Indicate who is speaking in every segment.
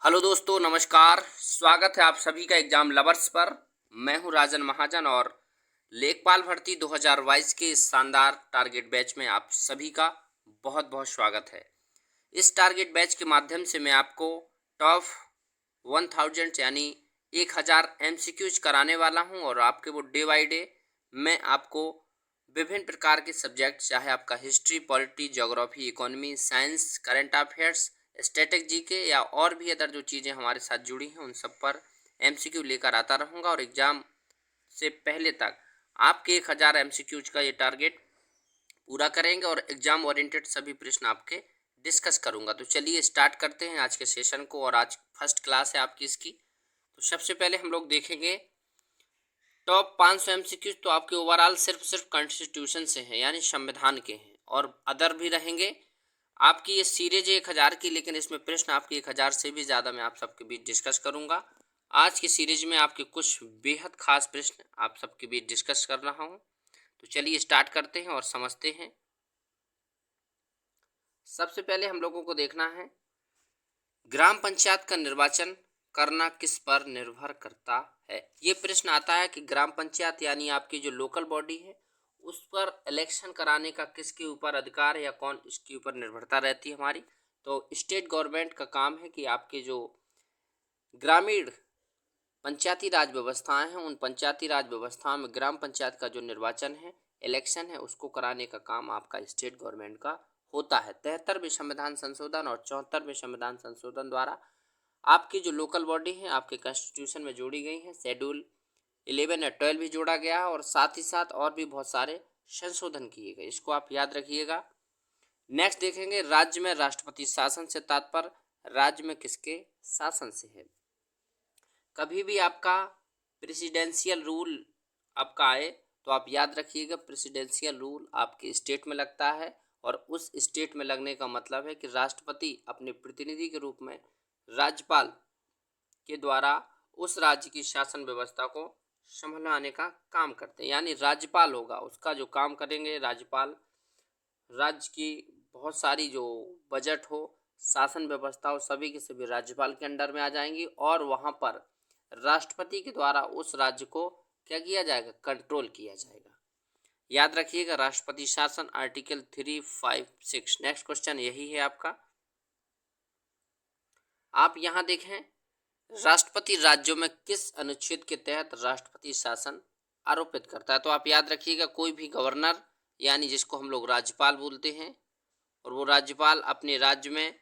Speaker 1: Hello दोस्तों, नमस्कार। स्वागत है आप सभी का एग्जाम लवर्स पर। मैं हूं राजन महाजन और लेखपाल भर्ती 2022 के इस शानदार टारगेट बैच में आप सभी का बहुत बहुत स्वागत है। इस टारगेट बैच के माध्यम से मैं आपको टॉप 1000 यानी 1000 एमसीक्यूज कराने वाला हूं और आपके वो डे बाई डे मैं आपको विभिन्न प्रकार के सब्जेक्ट, चाहे आपका history, polity, geography, economy, science, current affairs, static GK या और भी अदर जो चीज़ें हमारे साथ जुड़ी हैं उन सब पर एमसीक्यू लेकर आता रहूँगा और एग्ज़ाम से पहले तक आपके 1000 एमसीक्यूज का ये टारगेट पूरा करेंगे और एग्ज़ाम ओरिएंटेड सभी प्रश्न आपके डिस्कस करूँगा। तो चलिए स्टार्ट करते हैं आज के सेशन को। और आज फर्स्ट क्लास है आपकी इसकी। तो सबसे पहले हम लोग देखेंगे टॉप 500 एमसीक्यूज। तो आपके ओवरऑल सिर्फ कॉन्स्टिट्यूशन से हैं, यानी संविधान के हैं, और अदर भी रहेंगे। आपकी ये सीरीज है 1000 की, लेकिन इसमें प्रश्न आपके 1000 से भी ज़्यादा मैं आप सबके बीच डिस्कस करूंगा। आज की सीरीज में आपके कुछ बेहद खास प्रश्न आप सबके बीच डिस्कस कर रहा हूं। तो चलिए स्टार्ट करते हैं और समझते हैं। सबसे पहले हम लोगों को देखना है ग्राम पंचायत का निर्वाचन करना किस पर निर्भर करता है। ये प्रश्न आता है कि ग्राम पंचायत यानी आपकी जो लोकल बॉडी है उस पर इलेक्शन कराने का किसके ऊपर अधिकार है या कौन इसके ऊपर निर्भरता रहती है हमारी। तो स्टेट गवर्नमेंट का काम है कि आपके जो ग्रामीण पंचायती राज व्यवस्थाएं हैं उन पंचायती राज व्यवस्थाओं में ग्राम पंचायत का जो निर्वाचन है, इलेक्शन है, उसको कराने का काम आपका स्टेट गवर्नमेंट का होता है। 73वें संविधान संशोधन और 74वें संविधान संशोधन द्वारा आपकी जो लोकल बॉडी है आपके कॉन्स्टिट्यूशन में जोड़ी गई है। शेड्यूल 11 या 12 भी जोड़ा गया है और साथ ही साथ और भी बहुत सारे संशोधन किए गए, इसको आप याद रखिएगा। नेक्स्ट देखेंगे राज्य में राष्ट्रपति शासन से तात्पर्य राज्य में किसके शासन से है। कभी भी आपका प्रेसिडेंशियल रूल आपका आए तो आप याद रखिएगा प्रेसिडेंशियल रूल आपके स्टेट में लगता है और उस स्टेट में लगने का मतलब है कि राष्ट्रपति अपने प्रतिनिधि के रूप में राज्यपाल के द्वारा उस राज्य की शासन व्यवस्था को संभालने का काम करते हैं। यानी राज्यपाल होगा, उसका जो काम करेंगे राज्यपाल, राज्य की बहुत सारी जो बजट हो, शासन व्यवस्था हो, सभी के सभी राज्यपाल के अंडर में आ जाएंगी और वहाँ पर राष्ट्रपति के द्वारा उस राज्य को क्या किया जाएगा, कंट्रोल किया जाएगा। याद रखिएगा राष्ट्रपति शासन आर्टिकल 356। नेक्स्ट क्वेश्चन यही है आपका। आप यहाँ देखें राष्ट्रपति राज्यों में किस अनुच्छेद के तहत राष्ट्रपति शासन आरोपित करता है। तो आप याद रखिएगा कोई भी गवर्नर यानी जिसको हम लोग राज्यपाल बोलते हैं और वो राज्यपाल अपने राज्य में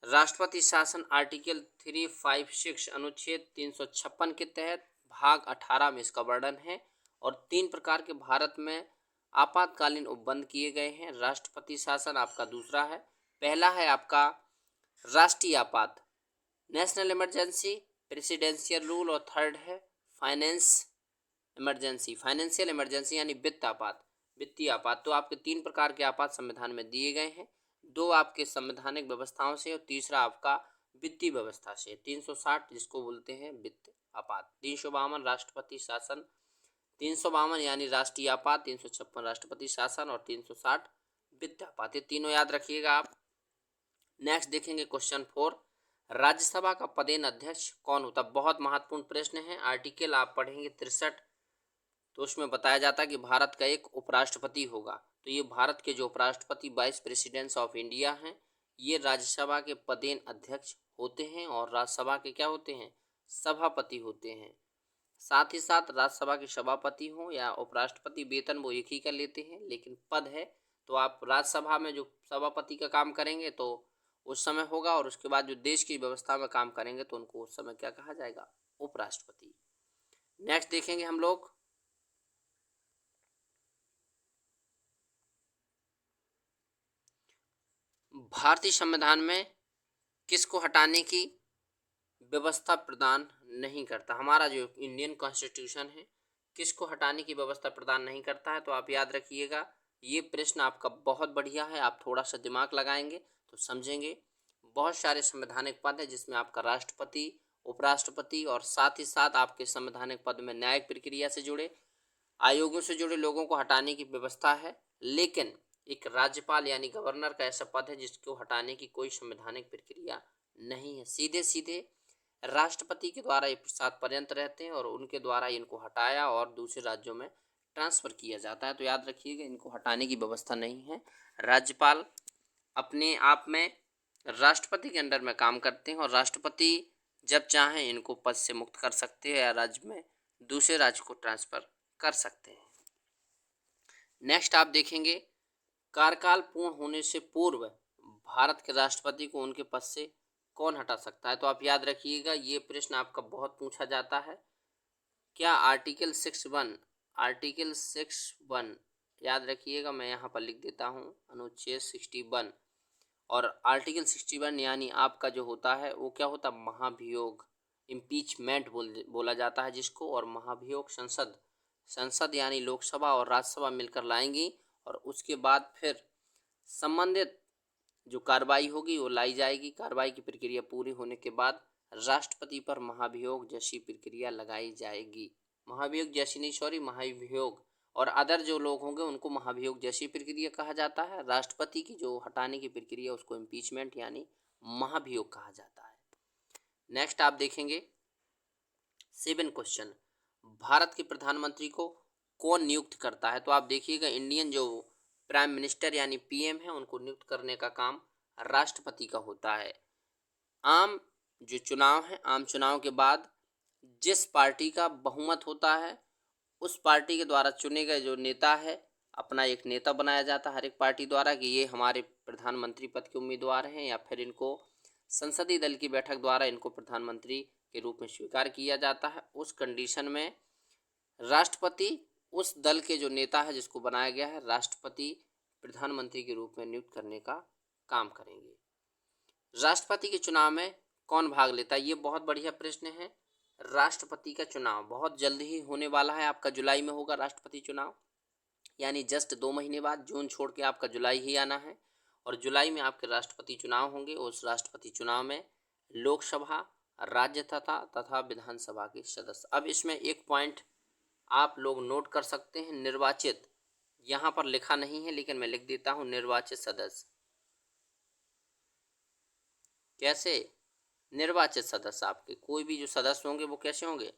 Speaker 1: राष्ट्रपति शासन आर्टिकल 356 अनुच्छेद 356 के तहत भाग 18 में इसका वर्णन है। और 3 प्रकार के भारत में आपातकालीन उपबंध किए गए हैं। राष्ट्रपति शासन आपका दूसरा है। पहला है आपका राष्ट्रीय आपात, नेशनल इमरजेंसी, प्रेसिडेंशियल रूल, और थर्ड है फाइनेंशियल इमरजेंसी यानी वित्त आपात, वित्तीय आपात। तो आपके 3 प्रकार के आपात संविधान में दिए गए हैं। 2 आपके संवैधानिक व्यवस्थाओं से और तीसरा आपका वित्तीय व्यवस्था से। 360 जिसको बोलते हैं वित्त आपात, 352 राष्ट्रपति शासन, 352 यानी राष्ट्रीय आपात, 356 राष्ट्रपति शासन और 360 वित्त आपात। ये तीनों याद रखिएगा आप। नेक्स्ट देखेंगे क्वेश्चन 4, राज्यसभा का पदेन अध्यक्ष कौन होता। बहुत महत्वपूर्ण प्रश्न है। आर्टिकल आप पढ़ेंगे 63, तो उसमें बताया जाता है कि भारत का एक उपराष्ट्रपति होगा। तो ये भारत के जो उपराष्ट्रपति वाइस प्रेसिडेंट्स ऑफ इंडिया हैं ये राज्यसभा के पदेन अध्यक्ष होते हैं और राज्यसभा के क्या होते हैं, सभापति होते हैं। साथ ही साथ राज्यसभा के सभापति हों या उपराष्ट्रपति, वेतन वो एक ही का लेते हैं लेकिन पद है। तो आप राज्यसभा में जो सभापति का काम करेंगे तो उस समय होगा और उसके बाद जो देश की व्यवस्था में काम करेंगे तो उनको उस समय क्या कहा जाएगा, उपराष्ट्रपति। नेक्स्ट देखेंगे हम लोग भारतीय संविधान में किसको हटाने की व्यवस्था प्रदान नहीं करता। हमारा जो इंडियन कॉन्स्टिट्यूशन है किसको हटाने की व्यवस्था प्रदान नहीं करता है। तो आप याद रखिएगा ये प्रश्न आपका बहुत बढ़िया है। आप थोड़ा सा दिमाग लगाएंगे तो समझेंगे। बहुत सारे संवैधानिक पद है जिसमें आपका राष्ट्रपति, उपराष्ट्रपति और साथ ही साथ आपके संवैधानिक पद में न्यायिक प्रक्रिया से जुड़े, आयोगों से जुड़े लोगों को हटाने की व्यवस्था है। लेकिन एक राज्यपाल यानी गवर्नर का ऐसा पद है जिसको हटाने की कोई संवैधानिक प्रक्रिया नहीं है। सीधे सीधे राष्ट्रपति के द्वारा ये प्रसाद पर्यंत रहते हैं और उनके द्वारा इनको हटाया और दूसरे राज्यों में ट्रांसफ़र किया जाता है। तो याद रखिएगा, इनको हटाने की व्यवस्था नहीं है। राज्यपाल अपने आप में राष्ट्रपति के अंडर में काम करते हैं और राष्ट्रपति जब चाहें इनको पद से मुक्त कर सकते हैं या राज्य में दूसरे राज्य को ट्रांसफ़र कर सकते हैं। नेक्स्ट आप देखेंगे, कार्यकाल पूर्ण होने से पूर्व भारत के राष्ट्रपति को उनके पद से कौन हटा सकता है? तो आप याद रखिएगा, ये प्रश्न आपका बहुत पूछा जाता है। क्या आर्टिकल 61 याद रखिएगा, मैं यहाँ पर लिख देता हूँ, अनुच्छेद 61 और आर्टिकल 61 यानी आपका जो होता है वो क्या होता है, महाभियोग, इम्पीचमेंट बोला जाता है जिसको। और महाभियोग संसद यानी लोकसभा और राज्यसभा मिलकर लाएंगी और उसके बाद फिर संबंधित जो कार्रवाई होगी वो लाई जाएगी। कार्रवाई की प्रक्रिया पूरी होने के बाद राष्ट्रपति पर महाभियोग जैसी प्रक्रिया लगाई जाएगी। महाभियोग जैसी नहीं, सॉरी, महाभियोग। और अदर जो लोग होंगे उनको महाभियोग जैसी प्रक्रिया कहा जाता है। राष्ट्रपति की जो हटाने की प्रक्रिया उसको इम्पीचमेंट यानी महाभियोग कहा जाता है। नेक्स्ट आप देखेंगे 7 क्वेश्चन, भारत के प्रधानमंत्री को कौन नियुक्त करता है? तो आप देखिएगा, इंडियन जो प्राइम मिनिस्टर यानी पीएम है उनको नियुक्त करने का काम राष्ट्रपति का होता है। आम जो चुनाव है, आम चुनाव के बाद जिस पार्टी का बहुमत होता है उस पार्टी के द्वारा चुने गए जो नेता है, अपना एक नेता बनाया जाता है हर एक पार्टी द्वारा कि ये हमारे प्रधानमंत्री पद के उम्मीदवार हैं, या फिर इनको संसदीय दल की बैठक द्वारा इनको प्रधानमंत्री के रूप में स्वीकार किया जाता है। उस कंडीशन में राष्ट्रपति उस दल के जो नेता है जिसको बनाया गया है, राष्ट्रपति प्रधानमंत्री के रूप में नियुक्त करने का काम करेंगे। राष्ट्रपति के चुनाव में कौन भाग लेता है? ये बहुत बढ़िया प्रश्न है। राष्ट्रपति का चुनाव बहुत जल्द ही होने वाला है, आपका जुलाई में होगा राष्ट्रपति चुनाव, यानी जस्ट 2 महीने बाद, जून छोड़ के आपका जुलाई ही आना है और जुलाई में आपके राष्ट्रपति चुनाव होंगे। उस राष्ट्रपति चुनाव में लोकसभा, राज्य तथा विधानसभा के सदस्य। अब इसमें एक पॉइंट आप लोग नोट कर सकते हैं, निर्वाचित, यहाँ पर लिखा नहीं है लेकिन मैं लिख देता हूँ, निर्वाचित सदस्य। कैसे? निर्वाचित सदस्य, आपके कोई भी जो सदस्य होंगे वो कैसे होंगे?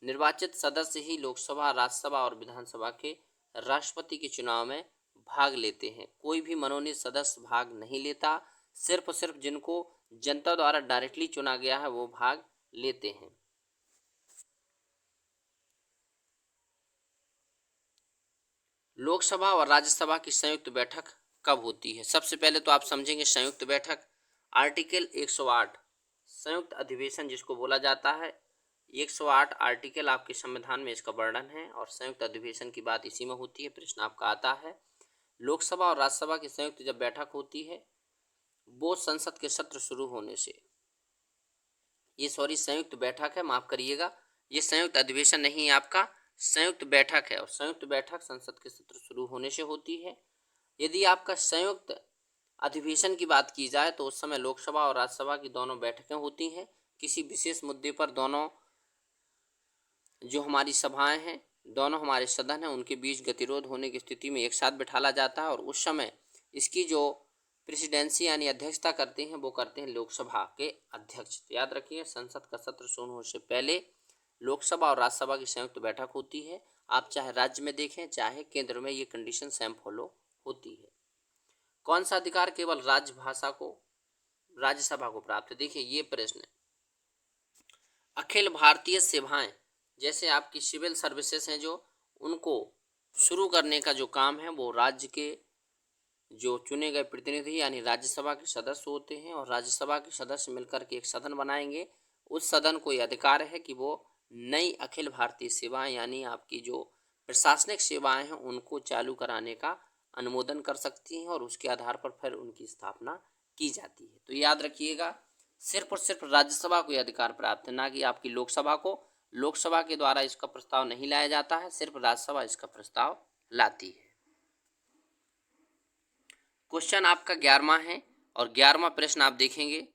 Speaker 1: निर्वाचित सदस्य ही लोकसभा, राज्यसभा और विधानसभा के राष्ट्रपति के चुनाव में भाग लेते हैं। कोई भी मनोनीत सदस्य भाग नहीं लेता, सिर्फ जिनको जनता द्वारा डायरेक्टली चुना गया है वो भाग लेते हैं। लोकसभा और राज्यसभा की संयुक्त बैठक कब होती है? सबसे पहले तो आप समझेंगे संयुक्त बैठक, आर्टिकल 108 संयुक्त अधिवेशन जिसको बोला जाता है। 108 आर्टिकल आपके संविधान में इसका वर्णन है और संयुक्त अधिवेशन की बात इसी में होती है। प्रश्न आपका आता है, लोकसभा और राज्यसभा की संयुक्त जब बैठक होती है वो संसद के सत्र शुरू होने से, ये सॉरी संयुक्त बैठक है, माफ करिएगा, ये संयुक्त अधिवेशन नहीं है, आपका संयुक्त बैठक है और संयुक्त बैठक संसद के सत्र शुरू होने से होती है। यदि आपका संयुक्त अधिवेशन की बात की जाए तो उस समय लोकसभा और राज्यसभा की दोनों बैठकें होती हैं। किसी विशेष मुद्दे पर दोनों जो हमारी सभाएं हैं, दोनों हमारे सदन हैं, उनके बीच गतिरोध होने की स्थिति में एक साथ बिठाला जाता है और उस समय इसकी जो प्रेसिडेंसी यानी अध्यक्षता करते हैं वो करते हैं लोकसभा के अध्यक्ष। तो याद रखिए, संसद का सत्र शुरू होने से पहले लोकसभा और राज्यसभा की संयुक्त बैठक होती है। आप चाहे राज्य में देखें चाहे केंद्र में, ये कंडीशन सेम फॉलो होती है। कौन सा अधिकार केवल राज्यसभा को प्राप्त है? देखिए ये प्रश्न, अखिल भारतीय सेवाएं, जैसे आपकी सिविल सर्विसेज हैं जो, उनको शुरू करने का जो काम है वो राज्य के जो चुने गए प्रतिनिधि यानी राज्यसभा के सदस्य होते हैं और राज्यसभा के सदस्य मिलकर के एक सदन बनाएंगे। उस सदन को यह अधिकार है कि वो नई अखिल भारतीय सेवाएं यानी आपकी जो प्रशासनिक सेवाएं हैं उनको चालू कराने का अनुमोदन कर सकती हैं और उसके आधार पर फिर उनकी स्थापना की जाती है। तो याद रखिएगा, सिर्फ और सिर्फ राज्यसभा को यह अधिकार प्राप्त है, ना कि आपकी लोकसभा को। लोकसभा के द्वारा इसका प्रस्ताव नहीं लाया जाता है, सिर्फ राज्यसभा इसका प्रस्ताव लाती है। क्वेश्चन आपका 11वां है और 11वां प्रश्न आप देखेंगे,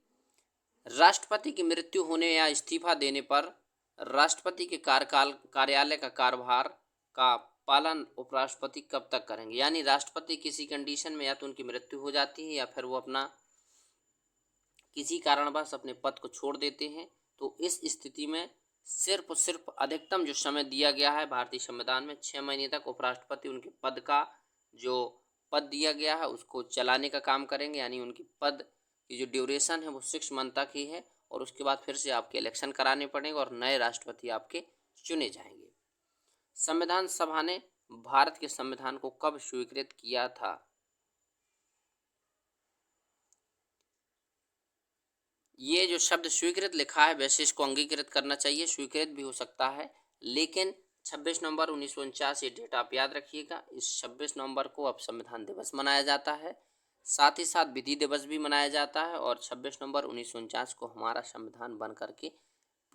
Speaker 1: राष्ट्रपति की मृत्यु होने या इस्तीफा देने पर राष्ट्रपति के कार्यालय का कार्यभार का पालन उपराष्ट्रपति कब तक करेंगे? यानी राष्ट्रपति किसी कंडीशन में या तो उनकी मृत्यु हो जाती है या फिर वो अपना किसी कारणवश अपने पद को छोड़ देते हैं, तो इस स्थिति में सिर्फ और सिर्फ अधिकतम जो समय दिया गया है भारतीय संविधान में 6 महीने तक उपराष्ट्रपति उनके पद का जो पद दिया गया है उसको चलाने का काम करेंगे, यानी उनकी पद की जो ड्यूरेशन है वो 6 मंथ तक ही है, और उसके बाद फिर से आपके इलेक्शन कराने पड़ेंगे और नए राष्ट्रपति आपके चुने जाएंगे। संविधान सभा ने भारत के संविधान को कब स्वीकृत किया था? ये जो शब्द स्वीकृत लिखा है वैसे इसको अंगीकृत करना चाहिए, स्वीकृत भी हो सकता है, लेकिन 26 नवंबर 1949 ये डेट आप याद रखिएगा। इस 26 नवंबर को अब संविधान दिवस मनाया जाता है, साथ ही साथ विधि दिवस भी मनाया जाता है, और 26 नवंबर 1949 को हमारा संविधान बन करके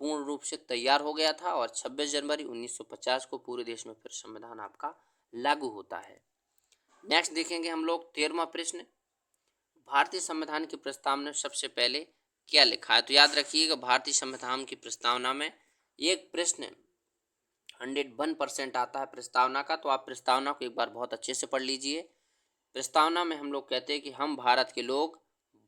Speaker 1: पूर्ण रूप से तैयार हो गया था, और 26 जनवरी 1950 को पूरे देश में फिर संविधान आपका लागू होता है। नेक्स्ट देखेंगे हम लोग 13वां प्रश्न, भारतीय संविधान की प्रस्तावना में सबसे पहले क्या लिखा है? तो याद रखिएगा भारतीय संविधान की प्रस्तावना में एक प्रश्न 101% आता है प्रस्तावना का, तो आप प्रस्तावना को एक बार बहुत अच्छे से पढ़ लीजिए। प्रस्तावना में हम लोग कहते हैं कि हम भारत के लोग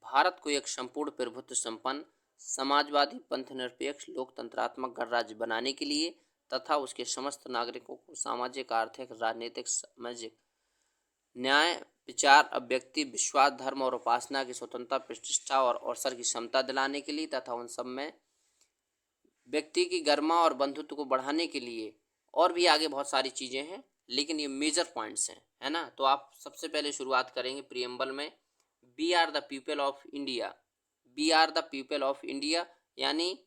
Speaker 1: भारत को एक संपूर्ण प्रभुत्व संपन्न समाजवादी पंथनिरपेक्ष लोकतंत्रात्मक गणराज्य बनाने के लिए तथा उसके समस्त नागरिकों को सामाजिक आर्थिक राजनीतिक सामाजिक न्याय विचार अभिव्यक्ति विश्वास धर्म और उपासना की स्वतंत्रता प्रतिष्ठा और अवसर की क्षमता दिलाने के लिए तथा उन सब में व्यक्ति की गरिमा और बंधुत्व को बढ़ाने के लिए, और भी आगे बहुत सारी चीज़ें हैं, लेकिन ये मेजर पॉइंट्स हैं, है ना। तो आप सबसे पहले शुरुआत करेंगे प्रियम्बल में, we are the people of India, we are the people of India, यानी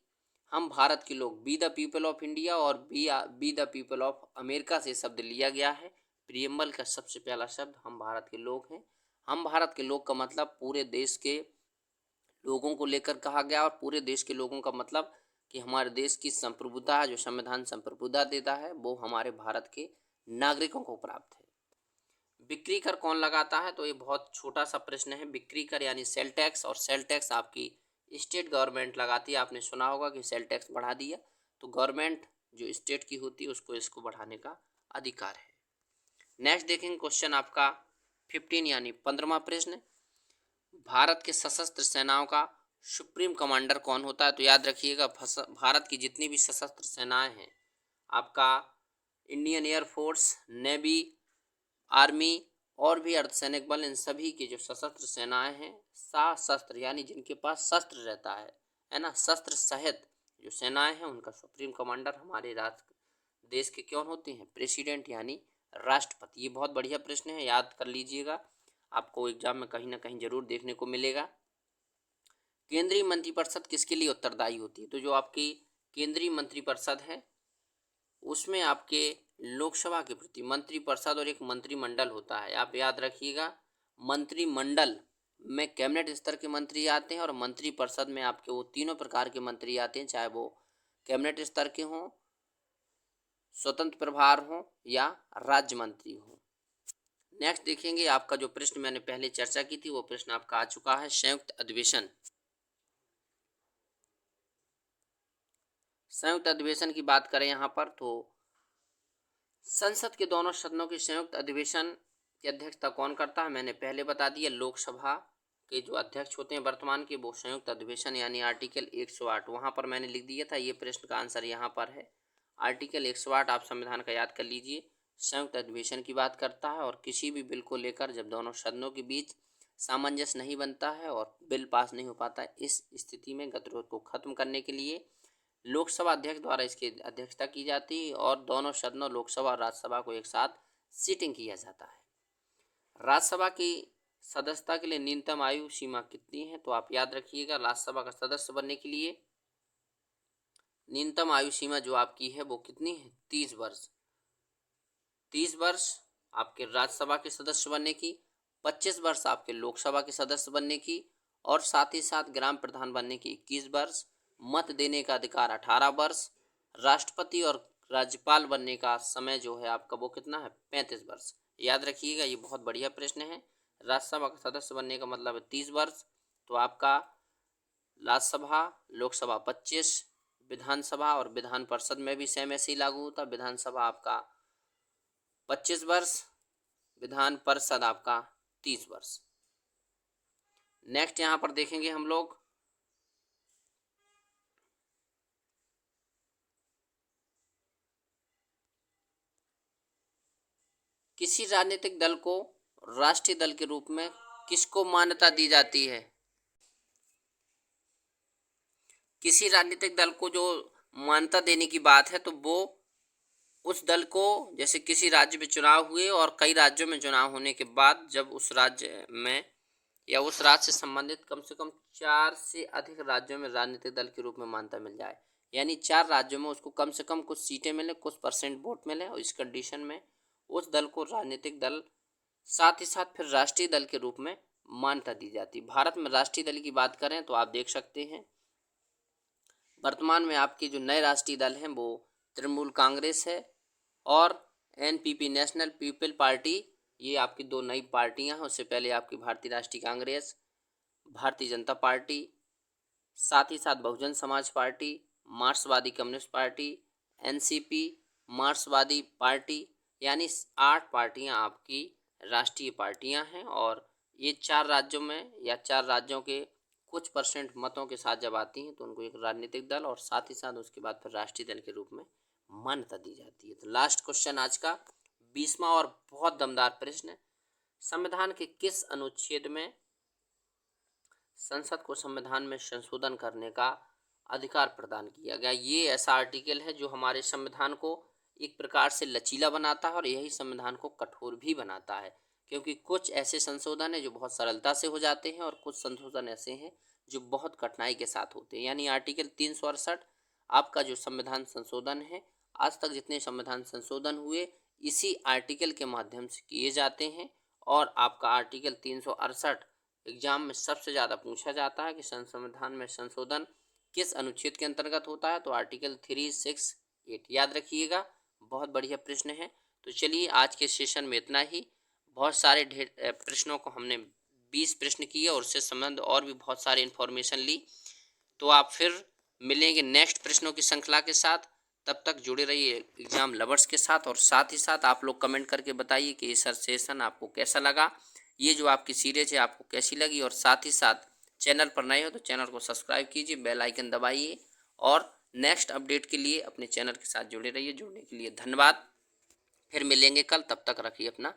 Speaker 1: हम भारत के लोग, we the people of India, और we the people of America से शब्द लिया गया है। प्रियम्बल का सबसे पहला शब्द हम भारत के लोग हैं। हम भारत के लोग का मतलब पूरे देश के लोगों को लेकर कहा गया, और पूरे देश के लोगों का मतलब कि हमारे देश की संप्रभुता है, जो संविधान संप्रभुता देता है, वो हमारे भारत के नागरिकों को प्राप्त है। बिक्री कर कौन लगाता है? तो ये बहुत छोटा सा प्रश्न है। बिक्री कर यानी सेल टैक्स, और सेल टैक्स आपकी स्टेट गवर्नमेंट लगाती है। आपने सुना होगा कि सेल टैक्स बढ़ा दिया, तो गवर्नमेंट जो स्टेट की होती है उसको इसको बढ़ाने का अधिकार है। नेक्स्ट देखेंगे क्वेश्चन आपका 15 यानी 15वां प्रश्न, भारत के सशस्त्र सेनाओं का सुप्रीम कमांडर कौन होता है? तो याद रखिएगा भारत की जितनी भी सशस्त्र सेनाएं हैं, आपका इंडियन एयरफोर्स, नेवी, आर्मी और भी अर्धसैनिक बल, इन सभी की जो सशस्त्र सेनाएं हैं, सशस्त्र यानी जिनके पास शस्त्र रहता है ना, शस्त्र सहित जो सेनाएं हैं उनका सुप्रीम कमांडर हमारे राष्ट्र देश के कौन होते हैं? प्रेसिडेंट यानी राष्ट्रपति। ये बहुत बढ़िया प्रश्न है, याद कर लीजिएगा, आपको एग्जाम में कहीं ना कहीं जरूर देखने को मिलेगा। केंद्रीय मंत्रिपरिषद किसके लिए उत्तरदायी होती है? तो जो आपकी केंद्रीय मंत्रिपरिषद है उसमें आपके लोकसभा के प्रति मंत्रिपरिषद और एक मंत्रिमंडल होता है। आप याद रखिएगा, मंत्रिमंडल में कैबिनेट स्तर के मंत्री आते हैं, और मंत्रिपरिषद में आपके वो तीनों प्रकार के मंत्री आते हैं, चाहे वो कैबिनेट स्तर के हों, स्वतंत्र प्रभार हों या राज्य मंत्री हों। नेक्स्ट देखेंगे आपका जो प्रश्न मैंने पहले चर्चा की थी वो प्रश्न आपका आ चुका है, संयुक्त अधिवेशन। संयुक्त अधिवेशन की बात करें यहाँ पर, तो संसद के दोनों सदनों के संयुक्त अधिवेशन की अध्यक्षता कौन करता है? मैंने पहले बता दिया, लोकसभा के जो अध्यक्ष होते हैं वर्तमान के, वो संयुक्त अधिवेशन यानी आर्टिकल 108, वहाँ पर मैंने लिख दिया था। ये प्रश्न का आंसर यहाँ पर है, आर्टिकल 108 आप संविधान का याद कर लीजिए, संयुक्त अधिवेशन की बात करता है। और किसी भी बिल को लेकर जब दोनों सदनों के बीच सामंजस्य नहीं बनता है और बिल पास नहीं हो पाता है, इस स्थिति में गतिरोध को खत्म करने के लिए लोकसभा अध्यक्ष द्वारा इसकी अध्यक्षता की जाती है, और दोनों सदनों लोकसभा और राज्यसभा को एक साथ सीटिंग किया जाता है। राज्यसभा की सदस्यता के लिए न्यूनतम आयु सीमा कितनी है? तो आप याद रखिएगा, राज्यसभा का सदस्य बनने के लिए न्यूनतम आयु सीमा जो आपकी है वो कितनी है? 30 वर्ष। 30 वर्ष आपके राज्यसभा के सदस्य बनने की, 25 वर्ष आपके लोकसभा के सदस्य बनने की, और साथ ही साथ ग्राम प्रधान बनने की 21 वर्ष, मत देने का अधिकार 18 वर्ष, राष्ट्रपति और राज्यपाल बनने का समय जो है आपका वो कितना है? 35 वर्ष। याद रखिएगा, ये बहुत बढ़िया प्रश्न है। राज्यसभा का सदस्य बनने का मतलब है 30 वर्ष, तो आपका राज्यसभा लोकसभा 25, विधानसभा और विधान परिषद में भी सेम ऐसे ही लागू होता है। विधानसभा आपका 25 वर्ष, विधान परिषद आपका 30 वर्ष। नेक्स्ट यहाँ पर देखेंगे हम लोग किसी राजनीतिक दल को राष्ट्रीय दल के रूप में किसको मान्यता दी जाती है? किसी राजनीतिक दल को जो मान्यता देने की बात है तो वो उस दल को, जैसे किसी राज्य में चुनाव हुए और कई राज्यों में चुनाव होने के बाद जब उस राज्य में या उस राज्य से संबंधित कम से कम 4 से अधिक राज्यों में राजनीतिक दल के रूप में मान्यता मिल जाए, यानी 4 राज्यों में उसको कम से कम कुछ सीटें मिले, कुछ परसेंट वोट मिले, और इस कंडीशन में उस दल को राजनीतिक दल, साथ ही साथ फिर राष्ट्रीय दल के रूप में मान्यता दी जाती है। भारत में राष्ट्रीय दल की बात करें तो आप देख सकते हैं वर्तमान में आपके जो नए राष्ट्रीय दल हैं वो तृणमूल कांग्रेस है और एनपीपी, नेशनल पीपल पार्टी, ये आपकी 2 नई पार्टियां हैं। उससे पहले आपकी भारतीय राष्ट्रीय कांग्रेस, भारतीय जनता पार्टी, साथ ही साथ बहुजन समाज पार्टी, मार्क्सवादी कम्युनिस्ट पार्टी, एनसीपी, मार्क्सवादी पार्टी, यानी 8 पार्टियां आपकी राष्ट्रीय पार्टियां हैं। और ये 4 राज्यों में या 4 राज्यों के कुछ परसेंट मतों के साथ जब आती हैं तो उनको एक राजनीतिक दल और साथ ही साथ उसके बाद फिर राष्ट्रीय दल के रूप में मान्यता दी जाती है। तो लास्ट क्वेश्चन आज का 20वां और बहुत दमदार प्रश्न, संविधान के किस अनुच्छेद में संसद को संविधान में संशोधन करने का अधिकार प्रदान किया गया? ये ऐसा आर्टिकल है जो हमारे संविधान को एक प्रकार से लचीला बनाता है और यही संविधान को कठोर भी बनाता है, क्योंकि कुछ ऐसे संशोधन है जो बहुत सरलता से हो जाते हैं और कुछ संशोधन ऐसे हैं जो बहुत कठिनाई के साथ होते हैं। यानी आर्टिकल 368 आपका जो संविधान संशोधन है, आज तक जितने संविधान संशोधन हुए इसी आर्टिकल के माध्यम से किए जाते हैं। और आपका आर्टिकल 368 एग्जाम में सबसे ज़्यादा पूछा जाता है कि संविधान में संशोधन किस अनुच्छेद के अंतर्गत होता है, तो आर्टिकल 368 याद रखिएगा। बहुत बढ़िया प्रश्न है। तो चलिए आज के सेशन में इतना ही। बहुत सारे प्रश्नों को हमने 20 प्रश्न किए और उससे संबंध और भी बहुत सारी इन्फॉर्मेशन ली। तो आप फिर मिलेंगे नेक्स्ट प्रश्नों की श्रृंखला के साथ। तब तक जुड़े रहिए एग्जाम लवर्स के साथ और साथ ही साथ आप लोग कमेंट करके बताइए कि ये सेशन आपको कैसा लगा, ये जो आपकी सीरीज है आपको कैसी लगी। और साथ ही साथ चैनल पर नए हो तो चैनल को सब्सक्राइब कीजिए, बेल आइकन दबाइए और नेक्स्ट अपडेट के लिए अपने चैनल के साथ जुड़े रहिए। जुड़ने के लिए धन्यवाद। फिर मिलेंगे कल, तब तक रखिए अपना